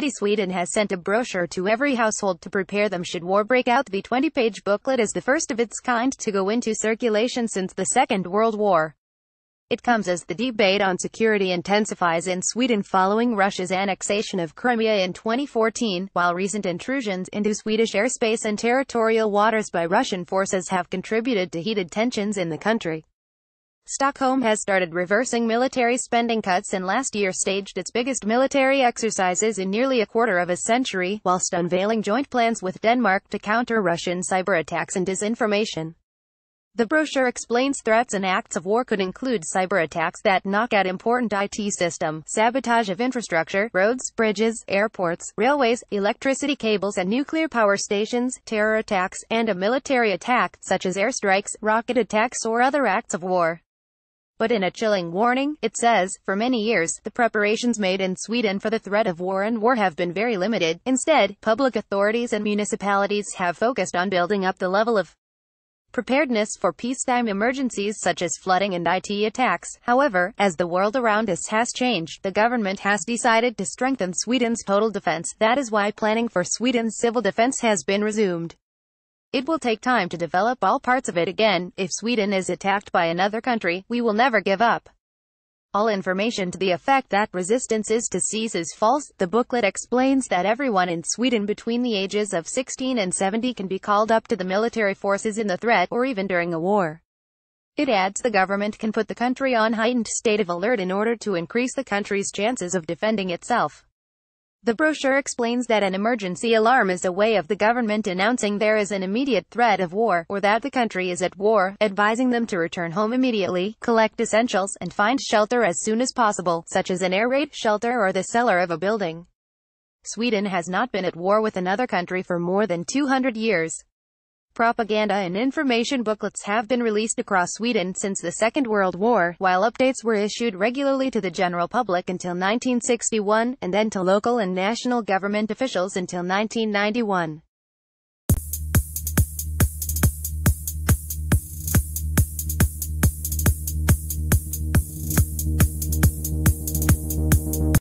Sweden has sent a brochure to every household to prepare them should war break out. The 20-page booklet is the first of its kind to go into circulation since the Second World War. It comes as the debate on security intensifies in Sweden following Russia's annexation of Crimea in 2014, while recent intrusions into Swedish airspace and territorial waters by Russian forces have contributed to heated tensions in the country. Stockholm has started reversing military spending cuts and last year staged its biggest military exercises in nearly a quarter of a century, whilst unveiling joint plans with Denmark to counter Russian cyber attacks and disinformation. The brochure explains threats and acts of war could include cyber attacks that knock out important IT systems, sabotage of infrastructure, roads, bridges, airports, railways, electricity cables and nuclear power stations, terror attacks, and a military attack, such as airstrikes, rocket attacks or other acts of war. But in a chilling warning, it says, for many years, the preparations made in Sweden for the threat of war and war have been very limited. Instead, public authorities and municipalities have focused on building up the level of preparedness for peacetime emergencies such as flooding and IT attacks. However, as the world around us has changed, the government has decided to strengthen Sweden's total defense. That is why planning for Sweden's civil defense has been resumed. It will take time to develop all parts of it again. If Sweden is attacked by another country, we will never give up. All information to the effect that resistance is to cease is false. The booklet explains that everyone in Sweden between the ages of 16 and 70 can be called up to the military forces in the threat, or even during a war. It adds the government can put the country on heightened state of alert in order to increase the country's chances of defending itself. The brochure explains that an emergency alarm is a way of the government announcing there is an immediate threat of war, or that the country is at war, advising them to return home immediately, collect essentials, and find shelter as soon as possible, such as an air raid shelter or the cellar of a building. Sweden has not been at war with another country for more than 200 years. Propaganda and information booklets have been released across Sweden since the Second World War, while updates were issued regularly to the general public until 1961, and then to local and national government officials until 1991.